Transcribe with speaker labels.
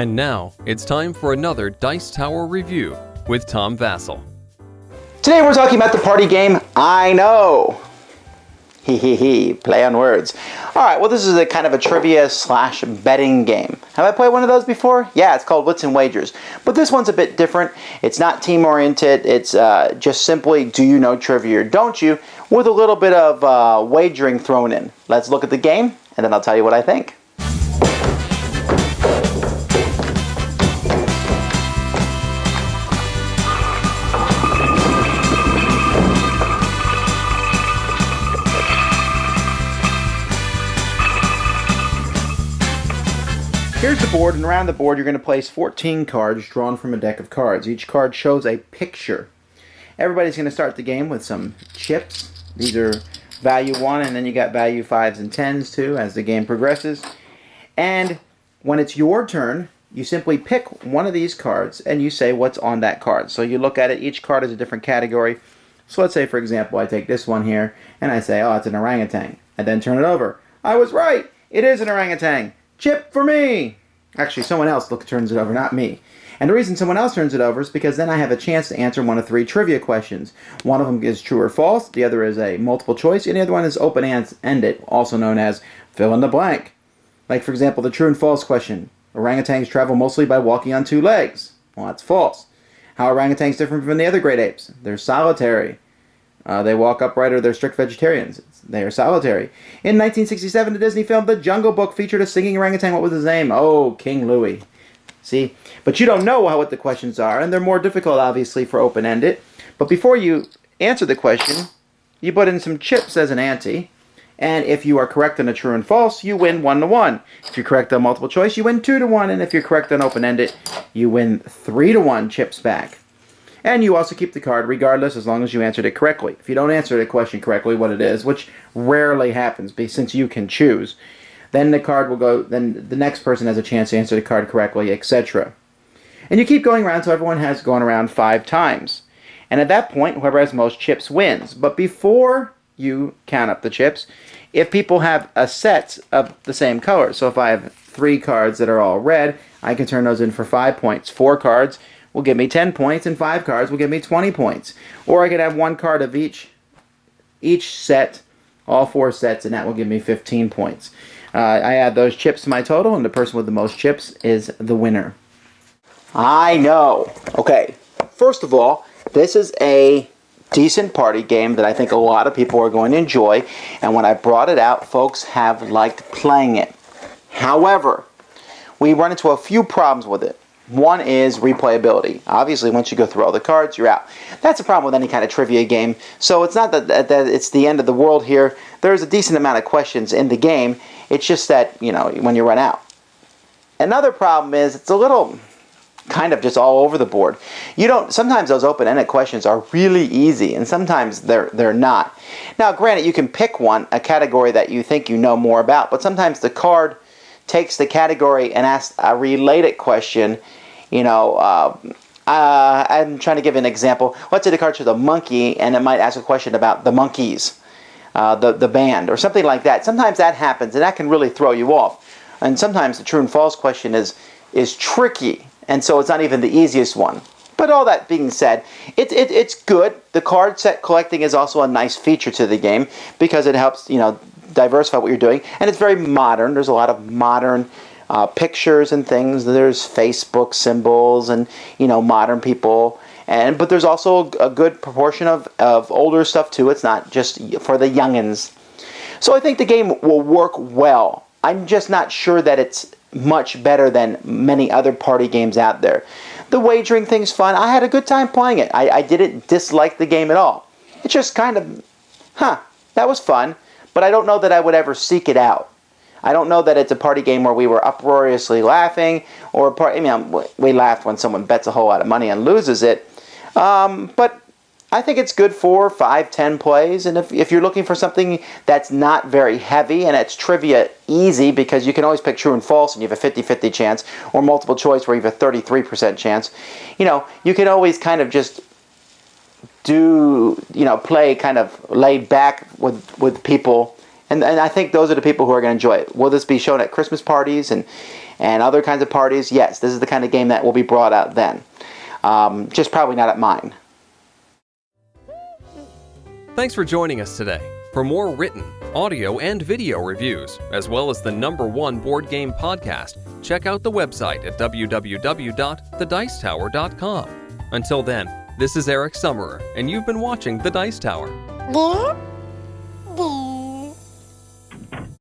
Speaker 1: And now, it's time for another Dice Tower review with Tom Vasel.
Speaker 2: Today we're talking about the party game, I Know. Hee, play on words. Alright, well this is a kind of a trivia / betting game. Have I played one of those before? Yeah, it's called Wits and Wagers. But this one's a bit different. It's not team oriented. It's just simply, do you know trivia or don't you? With a little bit of wagering thrown in. Let's look at the game, and then I'll tell you what I think. Here's the board, and around the board you're going to place 14 cards drawn from a deck of cards. Each card shows a picture. Everybody's going to start the game with some chips. These are value 1, and then you got value 5s and 10s too as the game progresses. And when it's your turn, you simply pick one of these cards and you say what's on that card. So you look at it, each card is a different category. So let's say, for example, I take this one here and I say, oh, it's an orangutan. I then turn it over. I was right! It is an orangutan! Chip for me! Actually, someone else turns it over, not me. And the reason someone else turns it over is because then I have a chance to answer one of 3 trivia questions. One of them is true or false, the other is a multiple choice, and the other one is open-ended, also known as fill in the blank. Like, for example, the true and false question. Orangutans travel mostly by walking on 2 legs. Well, that's false. How are orangutans different from the other great apes? They're solitary. They walk upright, or they're strict vegetarians. They are solitary. In 1967, the Disney film The Jungle Book featured a singing orangutan. What was his name? Oh, King Louie. See? But you don't know what the questions are, and they're more difficult, obviously, for open-ended. But before you answer the question, you put in some chips as an ante. And if you are correct on a true and false, you win 1-1. If you're correct on multiple choice, you win 2-1. And if you're correct on open-ended, you win 3-1 chips back. And you also keep the card regardless, as long as you answered it correctly. If you don't answer the question correctly, what it is, which rarely happens, since you can choose, then the card will go, then the next person has a chance to answer the card correctly, etc. And you keep going around, so everyone has gone around 5 times. And at that point, whoever has most chips wins. But before you count up the chips, if people have a set of the same color, so if I have 3 cards that are all red, I can turn those in for 5 points. 4 cards will give me 10 points, and 5 cards will give me 20 points. Or I could have 1 card of each set, all 4 sets, and that will give me 15 points. I add those chips to my total, and the person with the most chips is the winner. I know. Okay, first of all, this is a decent party game that I think a lot of people are going to enjoy, and when I brought it out, folks have liked playing it. However, we run into a few problems with it. One is replayability. Obviously, once you go through all the cards, you're out. That's a problem with any kind of trivia game. So it's not that it's the end of the world here. There's a decent amount of questions in the game. It's just that, you know, when you run out. Another problem is it's a little kind of just all over the board. Sometimes those open-ended questions are really easy, and sometimes they're not. Now, granted, you can pick a category that you think you know more about, but sometimes the card takes the category and asks a related question. You know, I'm trying to give an example. Let's say the card shows a monkey, and it might ask a question about the Monkees, the band, or something like that. Sometimes that happens, and that can really throw you off. And sometimes the true and false question is tricky, and so it's not even the easiest one. But all that being said, it's good. The card set collecting is also a nice feature to the game because it helps, you know, diversify what you're doing, and it's very modern. There's a lot of modern pictures and things. There's Facebook symbols and, you know, modern people, but there's also a good proportion of older stuff too. It's not just for the youngins. So I think the game will work well. I'm just not sure that it's much better than many other party games out there. The wagering thing's fun. I had a good time playing it. I didn't dislike the game at all. It's just kind of, that was fun. But I don't know that I would ever seek it out. I don't know that it's a party game where we were uproariously laughing, or we laughed when someone bets a whole lot of money and loses it. But I think it's good for 5, 10 plays, and if you're looking for something that's not very heavy, and it's trivia easy, because you can always pick true and false, and you have a 50-50 chance, or multiple choice where you have a 33% chance, you know, you can always kind of just play kind of laid back with people And I think those are the people who are going to enjoy it. Will this be shown at Christmas parties and other kinds of parties? Yes, this is the kind of game that will be brought out then. Just probably not at mine.
Speaker 1: Thanks for joining us today. For more written, audio, and video reviews, as well as the #1 board game podcast, check out the website at www.thedicetower.com. Until then, this is Eric Summerer, and you've been watching The Dice Tower.
Speaker 3: Yeah.